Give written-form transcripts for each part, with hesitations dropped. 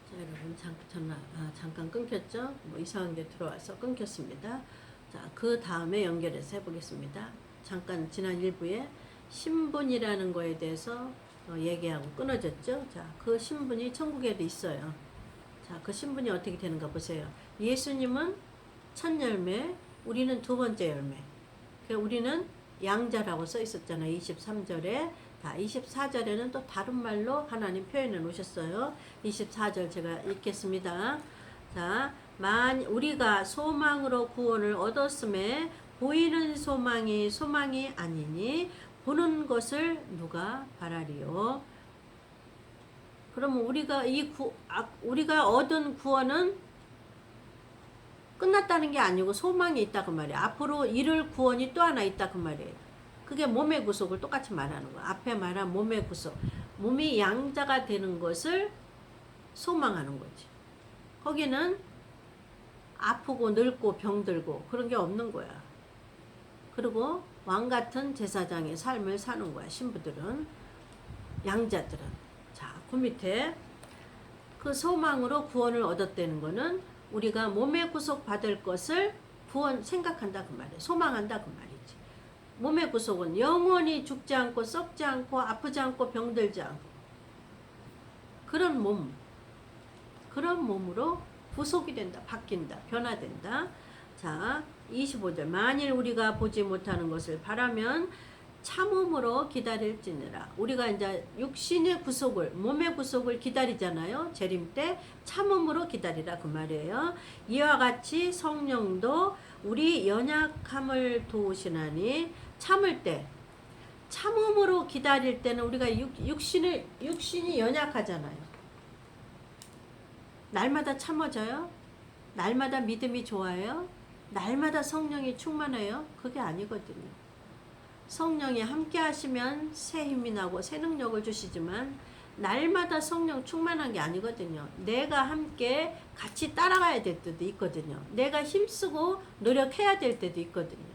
자, 여러분 잠깐 끊겼죠? 뭐 이상한 게 들어와서 끊겼습니다. 자, 그 다음에 연결해서 해보겠습니다. 잠깐 지난 일부에 신분이라는 거에 대해서 얘기하고 끊어졌죠? 자, 그 신분이 천국에도 있어요. 자, 그 신분이 어떻게 되는가 보세요. 예수님은 첫 열매, 우리는 두 번째 열매. 우리는 양자라고 써 있었잖아요. 23절에. 24절에는 또 다른 말로 하나님 표현해 놓으셨어요. 24절 제가 읽겠습니다. 자, 우리가 소망으로 구원을 얻었음에 보이는 소망이 아니니 보는 것을 누가 바라리요. 그러면 우리가 얻은 구원은 끝났다는 게 아니고 소망이 있다 그 말이에요. 앞으로 이룰 구원이 또 하나 있다 그 말이에요. 그게 몸의 구속을 똑같이 말하는 거예요. 앞에 말한 몸의 구속. 몸이 양자가 되는 것을 소망하는 거지. 거기는 아프고 늙고 병들고 그런 게 없는 거야. 그리고 왕같은 제사장의 삶을 사는 거야. 신부들은. 양자들은. 자, 그 밑에 그 소망으로 구원을 얻었다는 거는 우리가 몸의 구속 받을 것을 생각한다 그 말이에요. 소망한다 그 말이지. 몸의 구속은 영원히 죽지 않고 썩지 않고 아프지 않고 병들지 않고 그런 몸으로 구속이 된다. 바뀐다. 변화된다. 자, 25절. 만일 우리가 보지 못하는 것을 바라면 참음으로 기다릴지니라. 우리가 이제 육신의 구속을, 몸의 구속을 기다리잖아요. 재림 때 참음으로 기다리라 그 말이에요. 이와 같이 성령도 우리 연약함을 도우시나니 참을 때, 참음으로 기다릴 때는 우리가 육신이 연약하잖아요. 날마다 참아져요? 날마다 믿음이 좋아요? 날마다 성령이 충만해요? 그게 아니거든요. 성령이 함께 하시면 새 힘이 나고 새 능력을 주시지만 날마다 성령 충만한 게 아니거든요. 내가 함께 같이 따라가야 될 때도 있거든요. 내가 힘쓰고 노력해야 될 때도 있거든요.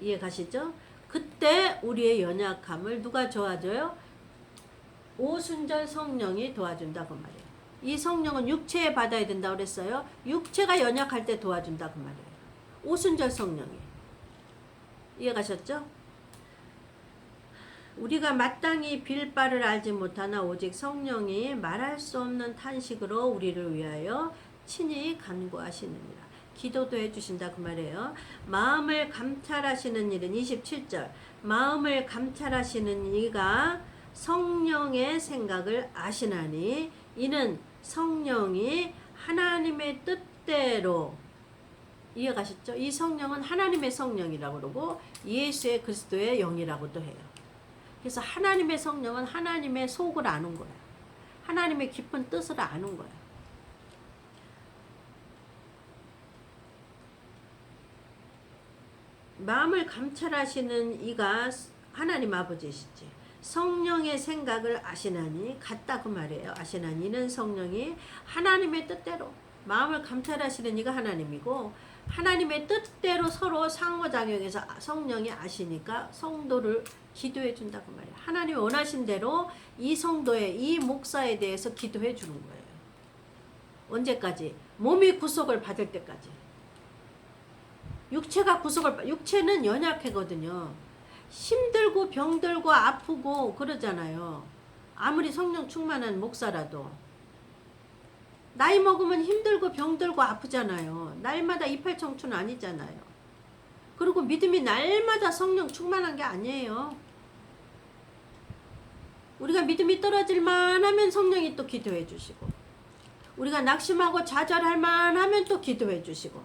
이해 가시죠? 그때 우리의 연약함을 누가 도와줘요? 오순절 성령이 도와준다 그 말이에요. 이 성령은 육체에 받아야 된다고 그랬어요. 육체가 연약할 때 도와준다 그 말이에요. 오순절 성령이. 이해 가셨죠? 우리가 마땅히 빌 바를 알지 못하나 오직 성령이 말할 수 없는 탄식으로 우리를 위하여 친히 간구하시느니라. 기도도 해주신다 그 말이에요. 마음을 감찰하시는 일은 27절. 마음을 감찰하시는 이가 성령의 생각을 아시나니 이는 성령이 하나님의 뜻대로. 이해가셨죠? 이 성령은 하나님의 성령이라고 그러고 예수의 그리스도의 영이라고도 해요. 그래서 하나님의 성령은 하나님의 속을 아는 거야. 하나님의 깊은 뜻을 아는 거야. 마음을 감찰하시는 이가 하나님 아버지시지. 성령의 생각을 아시나니 같다 그 말이에요. 아시나니는 성령이 하나님의 뜻대로. 마음을 감찰하시는 이가 하나님이고 하나님의 뜻대로 서로 상호작용해서 성령이 아시니까 성도를 기도해 준다 그 말이에요. 하나님이 원하신 대로 이 성도의 이 목사에 대해서 기도해 주는 거예요. 언제까지? 몸이 구속을 받을 때까지. 육체는 연약하거든요. 힘들고 병들고 아프고 그러잖아요. 아무리 성령 충만한 목사라도 나이 먹으면 힘들고 병들고 아프잖아요. 날마다 이팔청춘 아니잖아요. 그리고 믿음이 날마다 성령 충만한 게 아니에요. 우리가 믿음이 떨어질만 하면 성령이 또 기도해 주시고 우리가 낙심하고 좌절할 만하면 또 기도해 주시고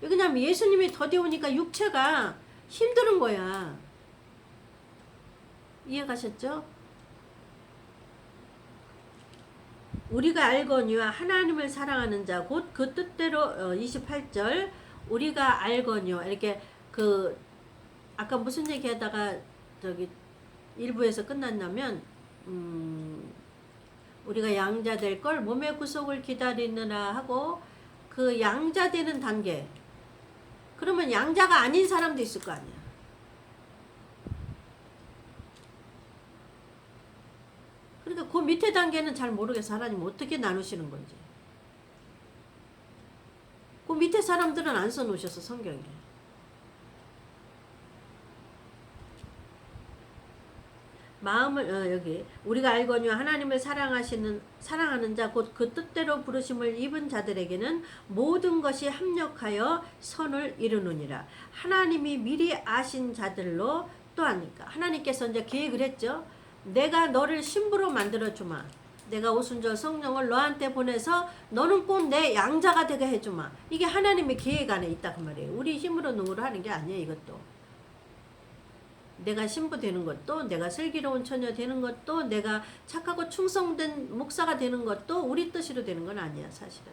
왜냐하면 예수님이 더디 오니까 육체가 힘드는 거야. 이해 가셨죠? 우리가 알거니와 하나님을 사랑하는 자 곧 그 뜻대로 28절 우리가 알거니와 이렇게 아까 무슨 얘기하다가 저기 일부에서 끝났냐면 우리가 양자 될 걸 몸의 구속을 기다리느라 하고 그 양자 되는 단계 그러면 양자가 아닌 사람도 있을 거 아니야. 그러니까 그 밑에 밑에 단계는 잘 모르겠어. 하나님 어떻게 나누시는 건지. 그 밑에 사람들은 안 써놓으셨어, 성경에. 마음을 여기 우리가 알거니와 하나님을 사랑하는 자 곧 그 뜻대로 부르심을 입은 자들에게는 모든 것이 합력하여 선을 이루느니라. 하나님이 미리 아신 자들로 또하니까 하나님께서 이제 계획을 했죠. 내가 너를 신부로 만들어 주마. 내가 오순절 성령을 너한테 보내서 너는 꼭 내 양자가 되게 해주마. 이게 하나님의 계획 안에 있다 그 말이에요. 우리 힘으로 능으로 하는 게 아니에요. 이것도. 내가 신부 되는 것도, 내가 슬기로운 처녀 되는 것도, 내가 착하고 충성된 목사가 되는 것도 우리 뜻으로 되는 건 아니야, 사실은.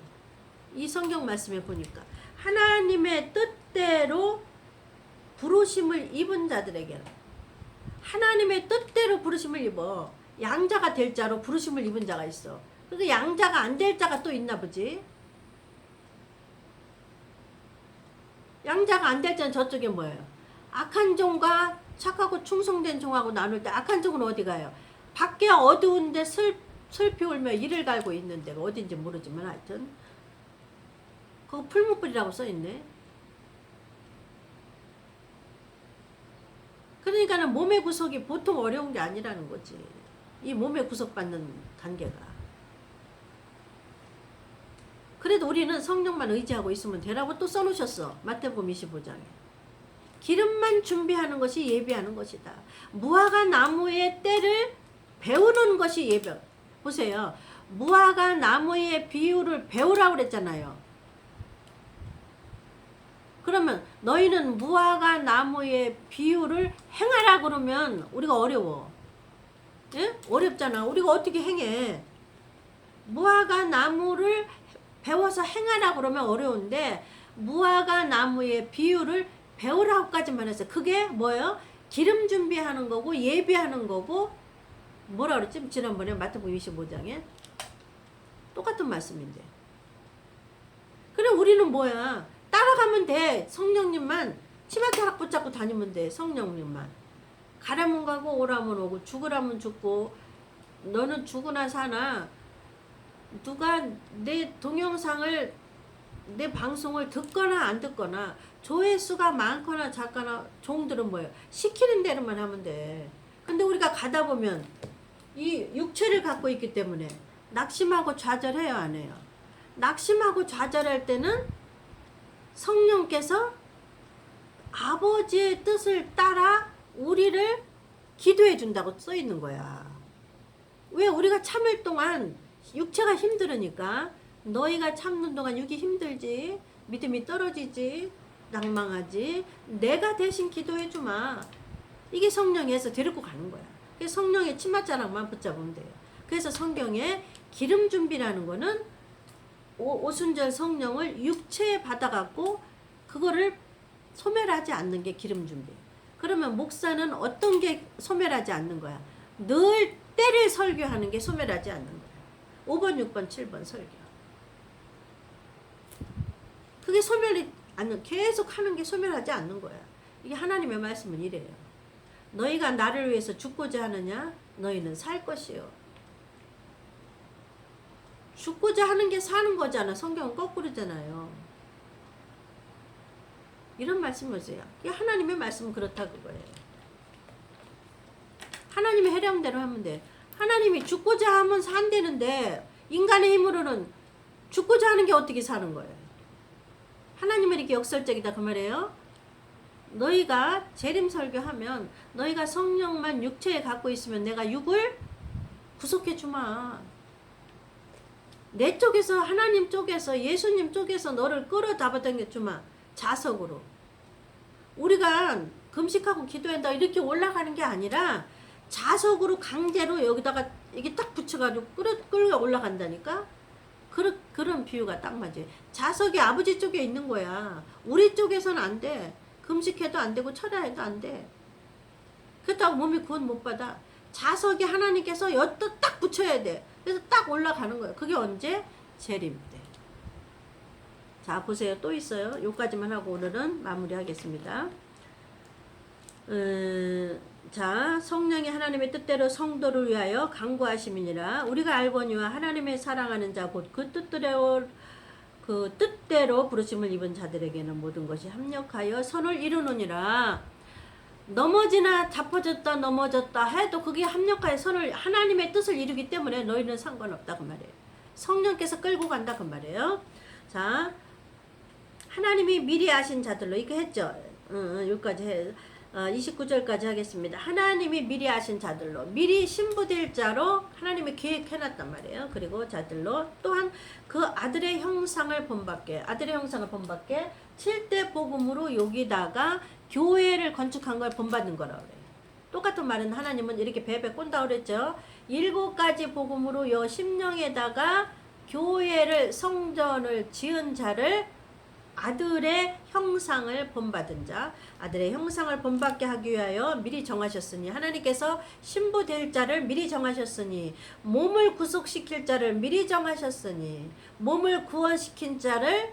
이 성경 말씀에 보니까 하나님의 뜻대로 부르심을 입은 자들에게는, 하나님의 뜻대로 부르심을 입어 양자가 될 자로 부르심을 입은 자가 있어. 그러니까 양자가 안 될 자가 또 있나 보지. 양자가 안 될 자는 저쪽에 뭐예요? 악한 종과 착하고 충성된 종하고 나눌 때 악한 종은 어디 가요? 밖에 어두운데 슬피 울며 이를 갈고 있는 데가 어딘지 모르지만 하여튼 그거 풀무불이라고 써있네. 그러니까는 몸의 구속이 보통 어려운 게 아니라는 거지. 이 몸의 구속받는 단계가. 그래도 우리는 성령만 의지하고 있으면 되라고 또 써놓으셨어. 마태복음 25장에. 기름만 준비하는 것이 예비하는 것이다. 무화과 나무의 때를 배우는 것이 예비. 보세요. 무화과 나무의 비유를 배우라고 그랬잖아요. 그러면 너희는 무화과 나무의 비유를 행하라 그러면 우리가 어려워. 예? 어렵잖아. 우리가 어떻게 행해? 무화과 나무를 배워서 행하라 그러면 어려운데 무화과 나무의 비유를 배우라고까지만 했어요. 그게 뭐예요? 기름 준비하는 거고 예비하는 거고 뭐라 그랬지? 지난번에 마태복음 25장에 똑같은 말씀인데. 그래 우리는 뭐야? 따라가면 돼. 성령님만 치마자락 붙잡고 다니면 돼. 성령님만. 가라면 가고 오라면 오고 죽으라면 죽고 너는 죽으나 사나 누가 내 동영상을 내 방송을 듣거나 안 듣거나 조회수가 많거나 작거나 종들은 뭐예요? 시키는 대로만 하면 돼. 근데 우리가 가다 보면 이 육체를 갖고 있기 때문에 낙심하고 좌절해요, 안 해요? 낙심하고 좌절할 때는 성령께서 아버지의 뜻을 따라 우리를 기도해 준다고 써 있는 거야. 왜? 우리가 참을 동안 육체가 힘들으니까. 너희가 참는 동안 육이 힘들지, 믿음이 떨어지지, 낭망하지, 내가 대신 기도해 주마. 이게 성령에서 데리고 가는 거야. 그래서 성령의 치맛자락만 붙잡으면 돼요. 그래서 성경에 기름 준비라는 거는 오순절 성령을 육체에 받아갖고 그거를 소멸하지 않는 게 기름 준비. 그러면 목사는 어떤 게 소멸하지 않는 거야? 늘 때를 설교하는 게 소멸하지 않는 거야. 5번, 6번, 7번 설교. 그게 소멸이 않는, 계속 하는 게 소멸하지 않는 거야. 이게 하나님의 말씀은 이래요. 너희가 나를 위해서 죽고자 하느냐? 너희는 살 것이요. 죽고자 하는 게 사는 거잖아. 성경은 거꾸로잖아요. 이런 말씀을 써요. 이게 하나님의 말씀은 그렇다 그거예요. 하나님의 해령대로 하면 돼. 하나님이 죽고자 하면 산다는데 인간의 힘으로는 죽고자 하는 게 어떻게 사는 거예요? 하나님은 이렇게 역설적이다 그 말이에요. 너희가 재림 설교하면 너희가 성령만 육체에 갖고 있으면 내가 육을 구속해 주마. 내 쪽에서 하나님 쪽에서 예수님 쪽에서 너를 끌어다봐당겨 주마. 자석으로. 우리가 금식하고 기도한다 이렇게 올라가는 게 아니라 자석으로 강제로 여기다가 이게 딱 붙여가지고 끌어 올라간다니까. 그런 비유가 딱 맞아요. 자석이 아버지 쪽에 있는 거야. 우리 쪽에서는 안 돼. 금식해도 안 되고 철야해도 안 돼. 그렇다고 몸이 구원 못 받아. 자석이 하나님께서 여기다 딱 붙여야 돼. 그래서 딱 올라가는 거야. 그게 언제? 재림 때. 자 보세요. 또 있어요. 요까지만 하고 오늘은 마무리하겠습니다. 자, 성령이 하나님의 뜻대로 성도를 위하여 강구하심이니라. 우리가 알거니와 하나님의 사랑하는 자 곧 그 뜻대로 부르심을 입은 자들에게는 모든 것이 합력하여 선을 이루느니라. 넘어지나 자빠졌다 넘어졌다 해도 그게 합력하여 선을 하나님의 뜻을 이루기 때문에 너희는 상관없다 그 말이에요. 성령께서 끌고 간다 그 말이에요. 자, 하나님이 미리 아신 자들로 이렇게 했죠. 여기까지 해. 29절까지 하겠습니다. 하나님이 미리 아신 자들로 미리 신부될 자로 하나님이 계획해놨단 말이에요. 그리고 자들로 또한 그 아들의 형상을 본받게 7대 복음으로 여기다가 교회를 건축한 걸 본받는 거라고 그래요. 똑같은 말은 하나님은 이렇게 배배 꼰다 그랬죠. 7가지 복음으로 요 심령에다가 교회를 성전을 지은 자를 아들의 형상을 본받은 자, 아들의 형상을 본받게 하기 위하여 미리 정하셨으니 하나님께서 신부 될 자를 미리 정하셨으니 몸을 구속시킬 자를 미리 정하셨으니 몸을 구원시킨 자를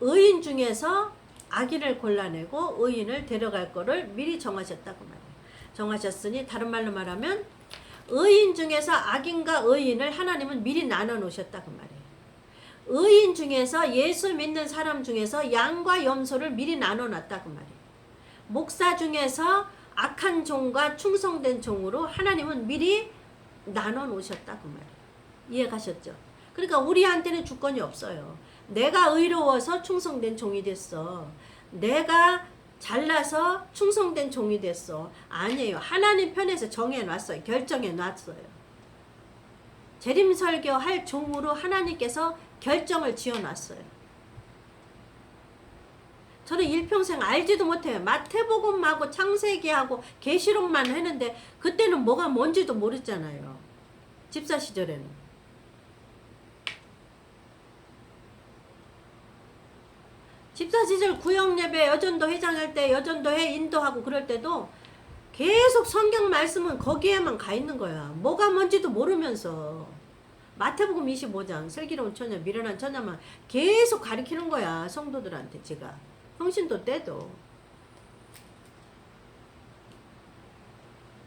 의인 중에서 악인을 골라내고 의인을 데려갈 거를 미리 정하셨다고 말해요. 정하셨으니 다른 말로 말하면 의인 중에서 악인과 의인을 하나님은 미리 나눠 놓으셨다고 말해요. 의인 중에서 예수 믿는 사람 중에서 양과 염소를 미리 나눠놨다고 말이에요. 목사 중에서 악한 종과 충성된 종으로 하나님은 미리 나눠놓으셨다고 말이에요. 이해가셨죠? 그러니까 우리한테는 주권이 없어요. 내가 의로워서 충성된 종이 됐어. 내가 잘나서 충성된 종이 됐어. 아니에요. 하나님 편에서 정해놨어요. 결정해놨어요. 재림설교 할 종으로 하나님께서 결정을 지어놨어요. 저는 일평생 알지도 못해요. 마태복음하고 창세기하고 계시록만 했는데 그때는 뭐가 뭔지도 모르잖아요. 집사 시절에는. 집사 시절 구역예배 여전도 회장할 때 여전도회 인도하고 그럴 때도 계속 성경 말씀은 거기에만 가 있는 거야. 뭐가 뭔지도 모르면서. 마태복음 25장 슬기로운 처녀 미련한 처녀만 계속 가리키는 거야. 성도들한테 제가. 성신도 때도.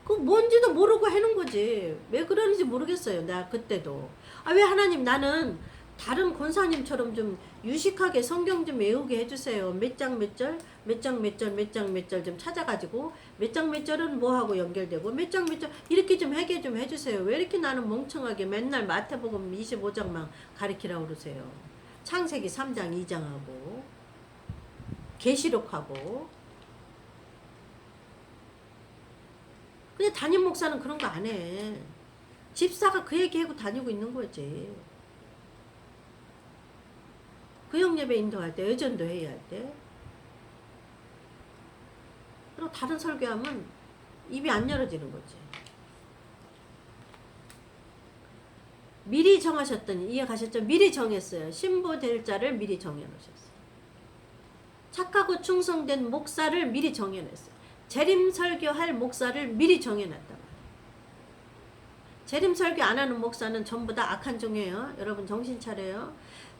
그 뭔지도 모르고 하는 거지. 왜 그러는지 모르겠어요. 나 그때도. 아, 왜 하나님 나는 다른 권사님처럼 좀 유식하게 성경 좀 외우게 해주세요. 몇 장 몇 절, 몇 장 몇 절, 몇 장 몇 절 좀 찾아가지고 몇 장 몇 절은 뭐하고 연결되고 몇 장 몇 절 이렇게 좀 하게 좀 해주세요. 왜 이렇게 나는 멍청하게 맨날 마태복음 25장만 가르치라고 그러세요. 창세기 3장 2장하고 계시록하고. 근데 담임 목사는 그런 거 안 해. 집사가 그 얘기하고 다니고 있는 거지. 구역예배 인도할 때, 여전도 회의 할 때. 그리고 다른 설교하면 입이 안 열어지는 거지. 미리 정하셨더니, 이해가셨죠? 미리 정했어요. 신부 될 자를 미리 정해놓으셨어요. 착하고 충성된 목사를 미리 정해놨어요. 재림 설교할 목사를 미리 정해놨단 말이에요. 재림 설교 안 하는 목사는 전부 다 악한 종이에요. 여러분 정신 차려요.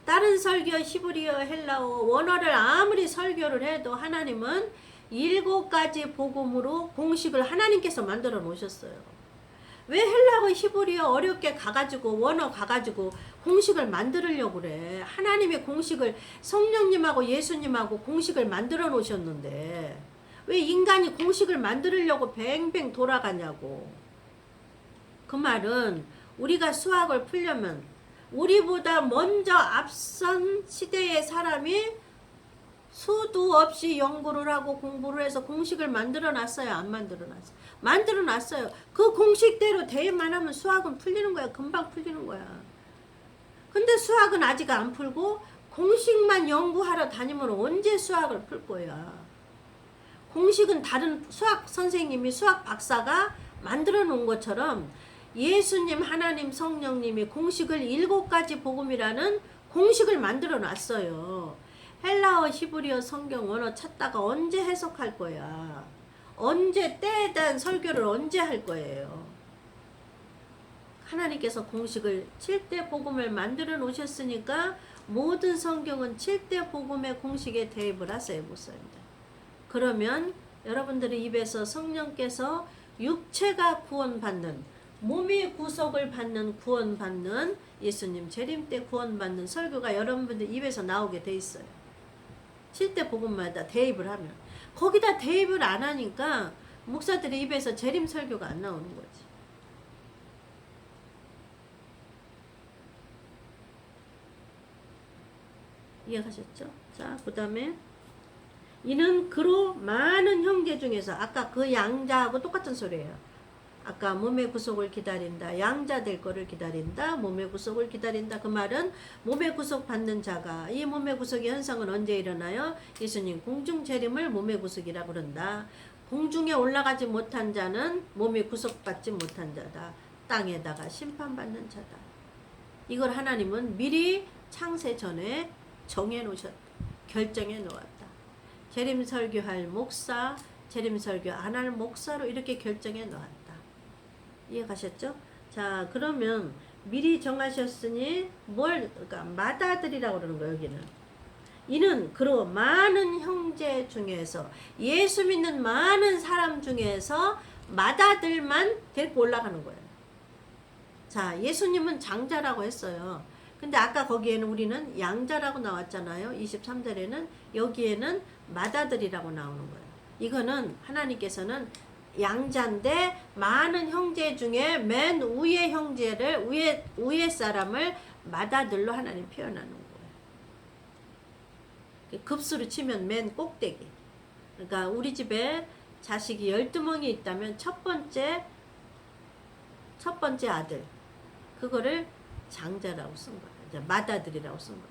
다른 설교 히브리어 헬라어 원어를 아무리 설교를 해도 하나님은 7가지 복음으로 공식을 하나님께서 만들어 놓으셨어요. 왜 헬라어 히브리어 어렵게 가가지고 원어 가가지고 공식을 만들려고 그래. 하나님의 공식을 성령님하고 예수님하고 공식을 만들어 놓으셨는데 왜 인간이 공식을 만들려고 뱅뱅 돌아가냐고. 그 말은 우리가 수학을 풀려면 우리보다 먼저 앞선 시대의 사람이 수도 없이 연구를 하고 공부를 해서 공식을 만들어 놨어요? 안 만들어 놨어요? 만들어 놨어요. 그 공식대로 대입만 하면 수학은 풀리는 거야. 금방 풀리는 거야. 근데 수학은 아직 안 풀고 공식만 연구하러 다니면 언제 수학을 풀 거야. 공식은 다른 수학 선생님이 수학 박사가 만들어 놓은 것처럼 예수님, 하나님, 성령님이 공식을 7가지 복음이라는 공식을 만들어 놨어요. 헬라어, 히브리어, 성경, 원어 찾다가 언제 해석할 거야? 언제 때에 대한 설교를 언제 할 거예요? 하나님께서 공식을 7대 복음을 만들어 놓으셨으니까 모든 성경은 7대 복음의 공식에 대입을 하세요, 목사님들. 그러면 여러분들의 입에서 성령께서 육체가 구원받는, 몸의 구속을 받는, 구원받는, 예수님 재림 때 구원받는 설교가 여러분들 입에서 나오게 돼 있어요. 칠대 복음마다 대입을 하면. 거기다 대입을 안 하니까 목사들의 입에서 재림 설교가 안 나오는 거지. 이해가셨죠? 자, 그 다음에 이는 그로 많은 형제 중에서, 아까 그 양자하고 똑같은 소리예요. 아까 몸의 구속을 기다린다, 양자 될 거를 기다린다, 몸의 구속을 기다린다. 그 말은 몸의 구속 받는 자가, 이 몸의 구속의 현상은 언제 일어나요? 예수님 공중 재림을 몸의 구속이라고 그런다. 공중에 올라가지 못한 자는 몸의 구속받지 못한 자다. 땅에다가 심판받는 자다. 이걸 하나님은 미리 창세 전에 정해 놓으셨다. 결정해 놓았다. 재림 설교할 목사, 재림 설교 안 할 목사로 이렇게 결정해 놓았다. 이해가셨죠? 자, 그러면 미리 정하셨으니 그러니까 맏아들이라고 그러는 거예요, 여기는. 이는 그로 많은 형제 중에서, 예수 믿는 많은 사람 중에서 맏아들만 데리고 올라가는 거예요. 자, 예수님은 장자라고 했어요. 근데 아까 거기에는 우리는 양자라고 나왔잖아요. 23절에는. 여기에는 맏아들이라고 나오는 거예요. 이거는 하나님께서는 양자인데 많은 형제 중에 맨 위의 형제를, 위에 사람을 맏아들로 하나님 표현하는 거예요. 급수로 치면 맨 꼭대기. 그러니까 우리 집에 자식이 12명이 있다면 첫 번째 아들, 그거를 장자라고 쓴 거예요. 맏아들이라고 쓴 거예요.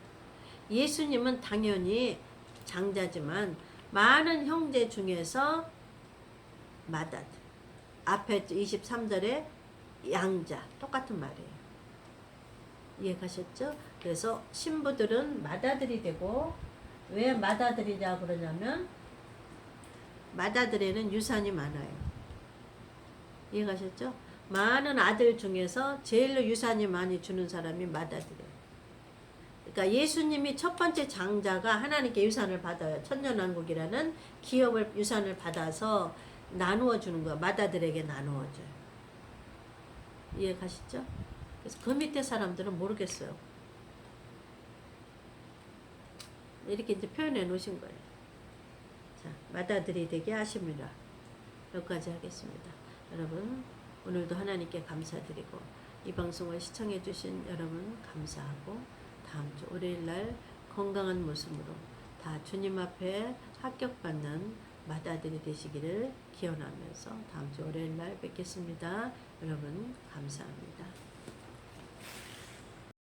예수님은 당연히 장자지만 많은 형제 중에서 맏아들. 앞에 23절에 양자. 똑같은 말이에요. 이해가셨죠? 그래서 신부들은 맏아들이 되고, 왜 맏아들이라고 그러냐면 맏아들에는 유산이 많아요. 이해가셨죠? 많은 아들 중에서 제일로 유산이 많이 주는 사람이 맏아들이에요. 그러니까 예수님이 첫 번째 장자가 하나님께 유산을 받아요. 천년왕국이라는 기업을, 유산을 받아서 나누어 주는 거야. 맏아들에게 나누어줘요. 이해가시죠? 그래서 그 밑에 사람들은 모르겠어요. 이렇게 이제 표현해 놓으신 거예요. 자, 맏아들이 되게 하십니다. 여기까지 하겠습니다. 여러분, 오늘도 하나님께 감사드리고, 이 방송을 시청해 주신 여러분 감사하고, 다음 주 월요일날 건강한 모습으로 다 주님 앞에 합격받는 맏아들이 되시기를 기원하면서 다음 주 월요일날 뵙겠습니다. 여러분 감사합니다.